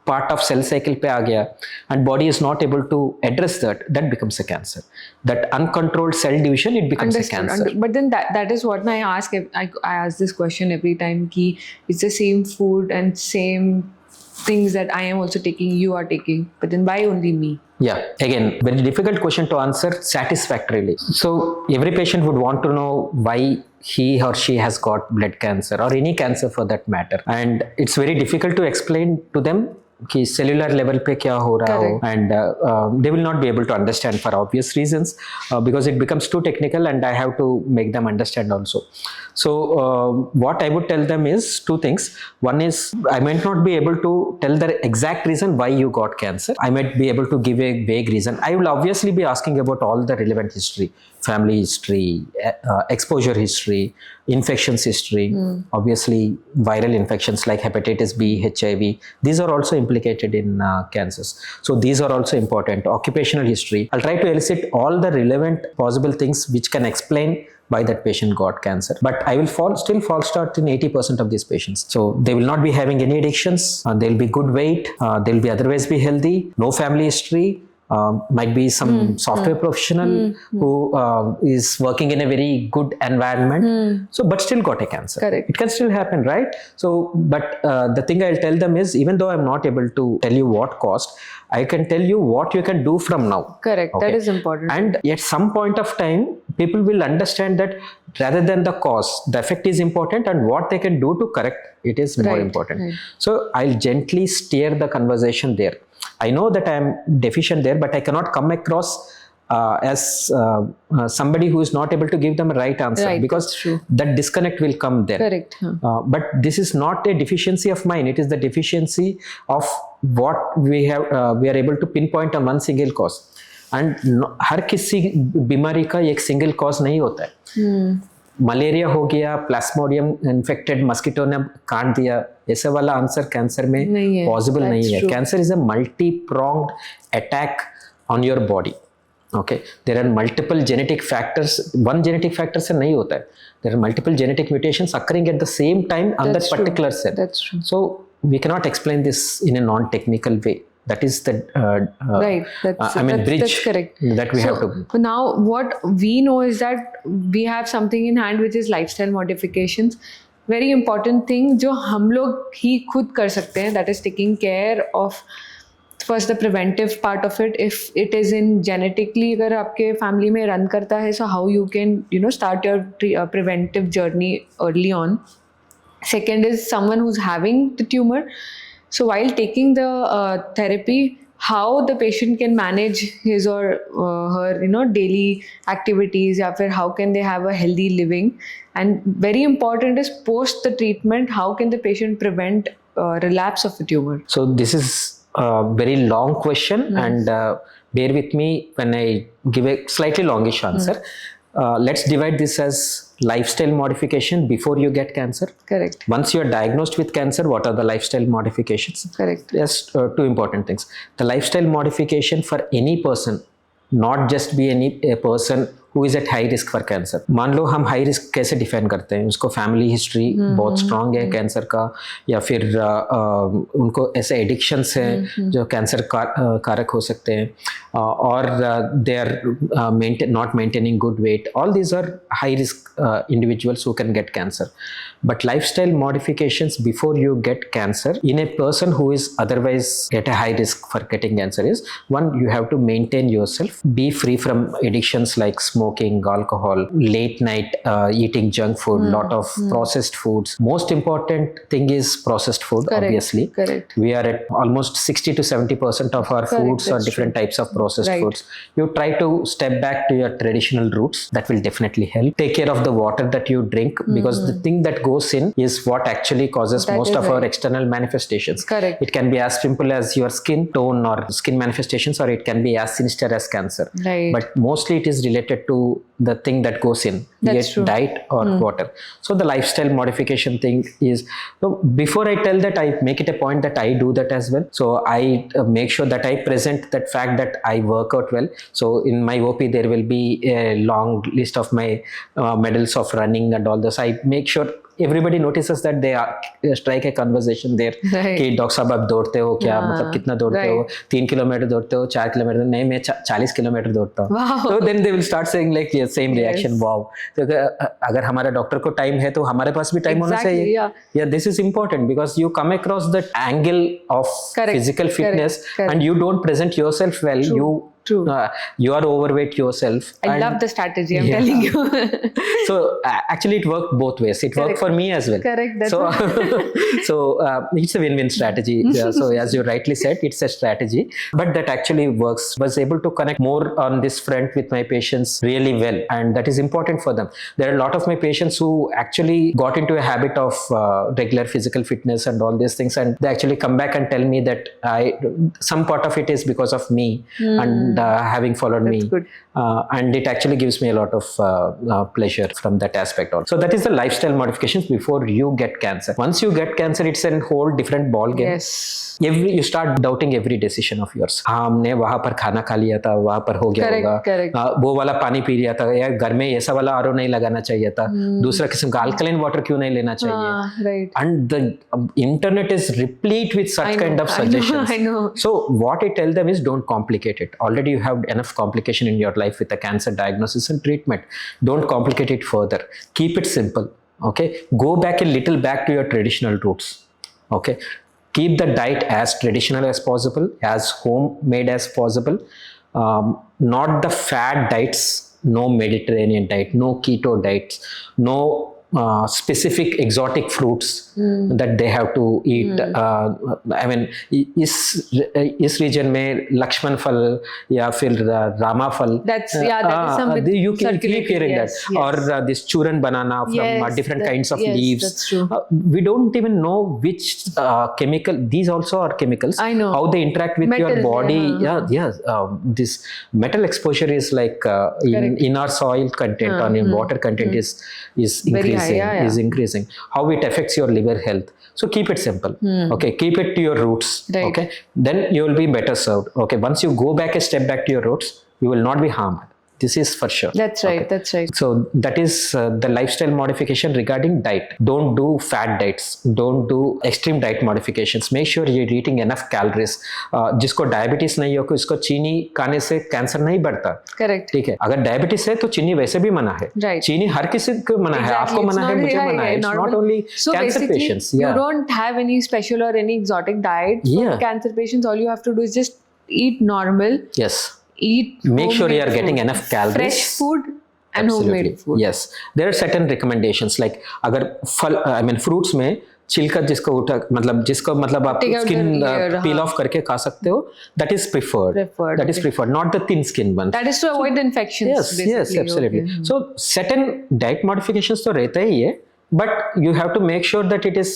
part of cell cycle पे आ गया and body is not able to address that becomes a cancer. That uncontrolled cell division, it becomes a cancer. But then that is what I ask. I ask this question every time ki it's the same food and same things that I am also taking, you are taking, but then why only me? Yeah, again, very difficult question to answer satisfactorily. So every patient would want to know why he or she has got blood cancer or any cancer for that matter, and it's very difficult to explain to them कि cellular level पे क्या हो रहा हो, and they will not be able to understand for obvious reasons because it becomes too technical and I have to make them understand also. So what I would tell them is 2 things. One is I might not be able to tell the exact reason why you got cancer. I might be able to give a vague reason. I will obviously be asking about all the relevant history, family history, exposure history, infections history, obviously viral infections like hepatitis B, HIV. These are also implicated in cancers. So these are also important. Occupational history. I'll try to elicit all the relevant possible things which can explain why that patient got cancer. But I will still fall short in 80% of these patients. So they will not be having any addictions. They'll be good weight. They'll be otherwise be healthy. No family history. Might be some software professional who is working in a very good environment, so but still got a cancer. Correct. It can still happen, right? So but the thing I'll tell them is, even though I'm not able to tell you what caused, I can tell you what you can do from now. Correct. Okay? That is important. And at some point of time, people will understand that rather than the cause, the effect is important, and what they can do to correct it is more important. Right. So I'll gently steer the conversation there. I know that I am deficient there, but I cannot come across as somebody who is not able to give them a right answer, because that disconnect will come there. Correct. But this is not a deficiency of mine. It is the deficiency of what we have. We are able to pinpoint on one single cause, and हर किसी बीमारी का एक single cause नहीं होता है. Malaria हो गया, Plasmodium infected mosquito ने काट दिया, ऐसे वाला आंसर कैंसर में पॉसिबल नहीं है. Cancer is a multi pronged attack on your body. Okay, there are multiple genetic factors. One genetic factor से नहीं होता है. There are multiple genetic mutations occurring at the same time on that particular cell. So we cannot explain this in a non technical way. That is the bridge. That's correct. That we have to. Now, what we know is that we have something in hand which is lifestyle modifications. Very important thing जो हम लोग ही खुद कर सकते हैं. That is taking care of first the preventive part of it. If it is in genetically, अगर आपके family में run करता है, so how you can start your preventive journey early on. Second is someone who's having the tumor. So while taking the therapy, how the patient can manage his or her daily activities, या फिर how can they have a healthy living. And very important is post the treatment, how can the patient prevent relapse of the tumor. So this is a very long question, and bear with me when I give a slightly longish answer. Let's divide this as lifestyle modification before you get cancer. Correct. Once you are diagnosed with cancer, what are the lifestyle modifications? Correct. Yes, two important things. The lifestyle modification for any person, not just be a person who is at high risk for cancer. मान लो हम high risk कैसे define करते हैं, उसको family history बहुत strong है cancer का, या फिर उनको ऐसे एडिक्शंस हैं जो कैंसर कारक हो सकते हैं, और they are not maintaining good weight. All these are high risk individuals who can get cancer. But lifestyle modifications before you get cancer in a person who is otherwise at a high risk for getting cancer is, one, you have to maintain yourself, be free from addictions like smoking, alcohol, late night eating junk food, lot of processed foods. Most important thing is processed food. Correct. Obviously. Correct. We are at almost 60 to 70% of our foods are different types of processed foods. You try to step back to your traditional roots. That will definitely help. Take care of the water that you drink, because the thing that goes in is what actually causes most of our external manifestations. Correct. It can be as simple as your skin tone or skin manifestations, or it can be as sinister as cancer. Right. But mostly it is related to the thing that goes in, be it diet or water. So the lifestyle modification thing is, so before I tell that, I make it a point that I do that as well. So I make sure that I present that fact that I work out well. So in my OP there will be a long list of my medals of running and all this. I make sure everybody notices that they strike a conversation there. कि doctor साहब आप दौड़ते हो क्या, मतलब कितना दौड़ते हो, 3 किलोमीटर दौड़ते हो, 4 किलोमीटर, नहीं मैं 40 किलोमीटर दौड़ता हूँ. So then they will start saying like same reaction, wow. तो अगर हमारा डॉक्टर को टाइम है तो हमारे पास भी टाइम होना चाहिए. Yeah, this is important because you come across that angle of physical fitness and you don't present yourself well. True. You are overweight yourself. I love the strategy, I'm telling you. So actually it worked both ways. It worked for me as well. Correct. That's so it's a win-win strategy. So as you rightly said, it's a strategy, but that actually works. Was able to connect more on this front with my patients really well, and that is important for them. There are a lot of my patients who actually got into a habit of regular physical fitness and all these things, and they actually come back and tell me that some part of it is because of me and having followed me. Good. And it actually gives me a lot of pleasure from that aspect also. So that is the lifestyle modifications before you get cancer. Once you get cancer, it's a whole different ball game. Yes. You start doubting every decision of yours. हाँ हमने वहाँ पर खाना खा लिया था, वहाँ पर हो गया होगा, वो वाला पानी पी लिया था, यार घर में ऐसा वाला आरओ नहीं लगाना चाहिए था, दूसरा किस्म का अल्कलाइन वाटर क्यों नहीं लेना चाहिए. Right. And the internet is replete with such kind of suggestions. I know. So what I tell them is, don't complicate it. Already you have enough complication in your life with a cancer diagnosis and treatment. Don't complicate it further. Keep it simple. Okay. Go back a little back to your traditional roots. Okay. Keep the diet as traditional as possible, as homemade as possible. Not the fad diets, no Mediterranean diet, no keto diets, no specific exotic fruits that they have to eat. I mean, इस region में लक्ष्मण फल या फिर रामा फल. That is some you keep hearing that. Or this churran banana from different kinds of leaves. That's true. We don't even know which chemical. These also are chemicals. I know. How they interact with your body. This metal exposure is like in our soil content or in water content is increasing. Is increasing. How it affects your liver health. So keep it simple. Okay, keep it to your roots. Right. Okay, then you will be better served. Okay, once you go back a step back to your roots, you will not be harmed. This is for sure. That's right. Okay. That's right. So that is the lifestyle modification regarding diet. Don't do fat diets. Don't do extreme diet modifications. Make sure you're eating enough calories. जिसको diabetes नहीं हो, इसको चीनी खाने से cancer नहीं बढ़ता. Correct. ठीक है. अगर डायबिटीज है तो चीनी वैसे भी मना है. Right. चीनी हर किसी को मना है. आपको मना है, मुझे मना है. It's not only cancer patients. You don't have any special or any exotic diet for cancer patients. All you have to do is just eat normal. Yes. Make sure you are getting enough calories. Fresh food And homemade Absolutely. food. Yes, there are certain recommendations like अगर फल fruits में छिलका जिसको उठा मतलब आप Take out the skin layer, पील हाँ. Of करके खा सकते हो, that is preferred. That is okay. preferred, not the thin skin ones. That is to avoid the infections. Yes, basically. absolutely. Okay. So certain diet modifications तो रहता ही है, but you have to make sure that it is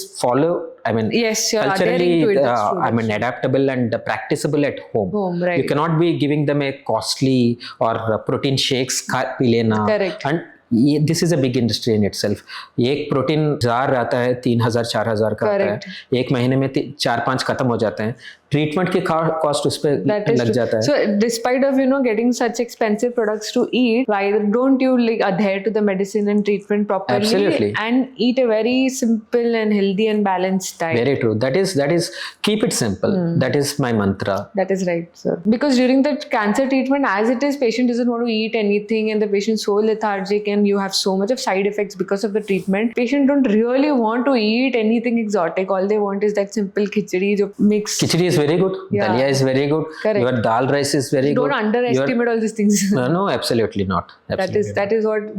Yes, you're culturally adhering to it. That's true. adaptable and practicable at home. Right. You cannot be giving them a costly or protein shakes P लेना. Correct. And this is a big industry in itself. एक protein jar आता है 3,000 4,000 का आता है, एक महीने में 4-5 खत्म हो जाते हैं. ट्रीटमेंट के कॉस्ट उस पे लग जाता है. So despite of getting such expensive products to eat, why don't you like adhere to the medicine and treatment properly? Absolutely. And eat a very simple and healthy and balanced diet? Very true. That is keep it simple. That is my mantra. That is right, sir. Because during the cancer treatment, as it is, patient doesn't want to eat anything and the patient's so lethargic and you have so much of side effects because of the treatment. Patient don't really want to eat anything exotic. All they want is that simple khichdi jo mix. Khichdi is very good. Yeah. Dalia is very good. Correct. Your dal rice is very Don't good. underestimate all these things. No, absolutely not. Absolutely that is what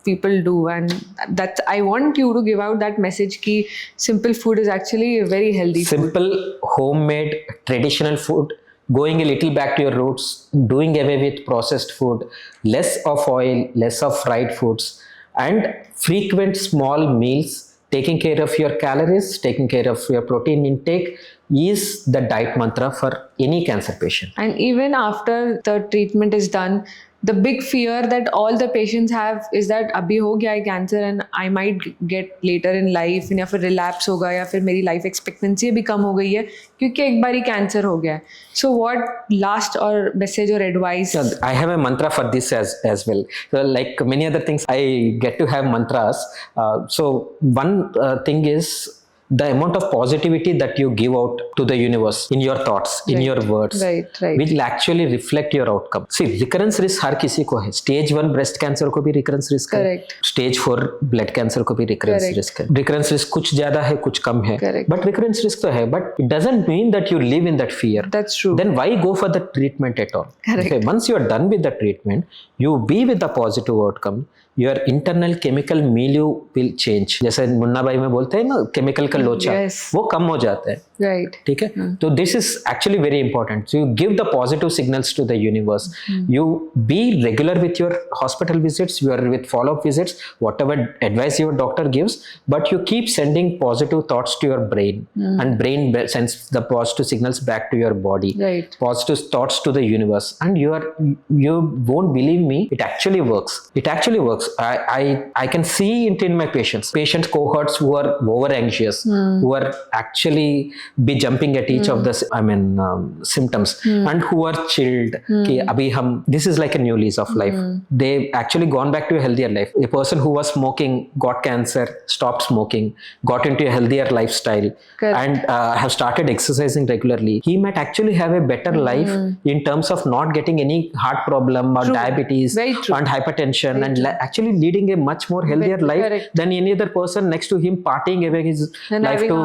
people do, and that's I want you to give out that message ki simple food is actually a very healthy simple homemade traditional food, going a little back to your roots, doing away with processed food, less of oil, less of fried foods, and frequent small meals, taking care of your calories, taking care of your protein intake is the diet mantra for any cancer patient. And even after the treatment is done, the big fear that all the patients have is that abhi ho gaya hai cancer and I might get later in life, या फिर relapse होगा या फिर मेरी life expectancy भी कम हो गई है क्योंकि एक बारी cancer हो गया है. So what last or message or advice? I have a mantra for this as well. So like many other things, I get to have mantras. So one thing is the amount of positivity that you give out to the universe in your thoughts, in your words, will actually reflect your outcome. See, recurrence risk हर किसी को है. Stage 1 breast cancer को भी recurrence risk है. Stage 4 blood cancer को भी recurrence risk है. Recurrence risk कुछ ज़्यादा है, कुछ कम है. But recurrence risk तो है. But it doesn't mean that you live in that fear. That's true. Then why go for the treatment at all? Okay, once you are done with the treatment, you be with the positive outcome. Your internal chemical milieu will change. जैसे मुन्ना भाई में बोलते हैं ना, chemical का लोचा, वो कम हो जाता है. Right. ठीक है. तो this is actually very important. So you give the positive signals to the universe. You be regular with your hospital visits, you are with follow-up visits, whatever advice your doctor gives, but you keep sending positive thoughts to your brain, and brain sends the positive signals back to your body. Right. Positive thoughts to the universe, and you won't believe me, it actually works. It actually works. I can see it in my patient cohorts who are over anxious, who are actually be jumping at each of the symptoms, and who are chilled कि अभी हम, this is like a new lease of life. They've actually gone back to a healthier life. A person who was smoking got cancer, stopped smoking, got into a healthier lifestyle, and have started exercising regularly. He might actually have a better life in terms of not getting any heart problem or diabetes and hypertension, and actually leading a much more healthier life than any other person next to him, partying away his life to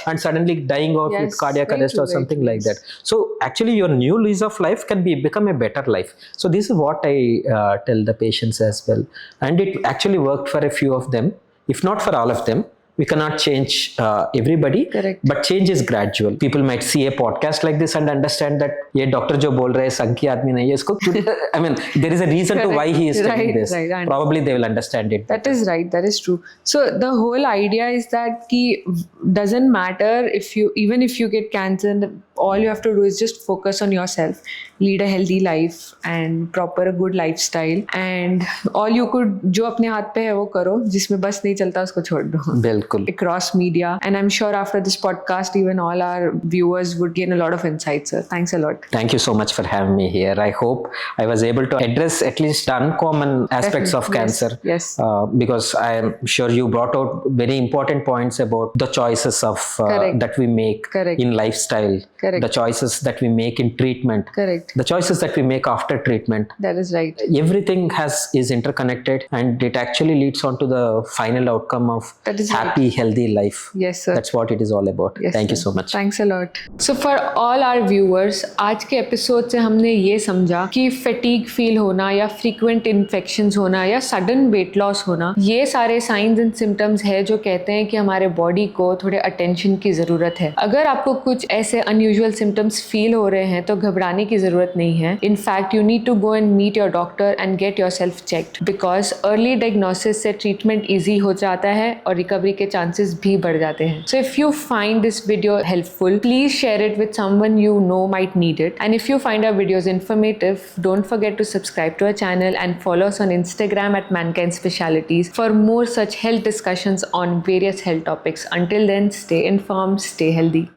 and suddenly dying out with cardiac arrest or something like that. So actually your new lease of life can become a better life. So this is what I tell the patients as well, and it actually worked for a few of them, if not for all of them. We cannot change everybody, but change is gradual. People might see a podcast like this and understand that ये doctor जो बोल रहे हैं संघ की आदमी नहीं है इसको. I mean, there is a reason to why he is telling this. Probably they will understand it. That is right. That is true. So the whole idea is that ki doesn't matter even if you get cancer, all you have to do is just focus on yourself, lead a healthy life and proper a good lifestyle, and all you could जो अपने हाथ पे है वो करो, जिसमें बस नहीं चलता उसको छोड़ दो. बिल्कुल. Across media, and I'm sure after this podcast even all our viewers would gain a lot of insights, sir. Thanks a lot. Thank you so much for having me here. I hope I was able to address at least uncommon aspects of cancer. Yes. Because I am sure you brought out very important points about the choices of that we make in lifestyle. Correct. the choices that we make in treatment, Correct. the choices that we make after treatment, That is right. everything is interconnected, and it actually leads on to the final outcome of That is happy, healthy life. Yes, sir. That's what it is all about. Yes, Thank you sir. so much. Thanks a lot. So for all our viewers, आज के episode से हमने ये समझा कि fatigue feel होना या frequent infections होना या सडन वेट लॉस होना, ये सारे साइंस एंड सिम्टम्स है जो कहते हैं कि हमारे बॉडी को थोड़े अटेंशन की ज़रूरत है. अगर आपको कुछ ऐसे अनयूजुअल सिम्टम्स फील हो रहे हैं तो घबराने की ज़रूरत नहीं है. In fact you need to go and meet your doctor and get yourself checked, because early diagnosis से ट्रीटमेंट ईजी हो जाता है और रिकवरी के चांसेस भी बढ़ जाते हैं. So if you find this video helpful, please share it with someone you know might need it. And if you find our videos informative, don't forget to subscribe to our channel and follow us on Instagram at Mankind Specialities for more such health discussions on various health topics. Until then, stay informed, stay healthy.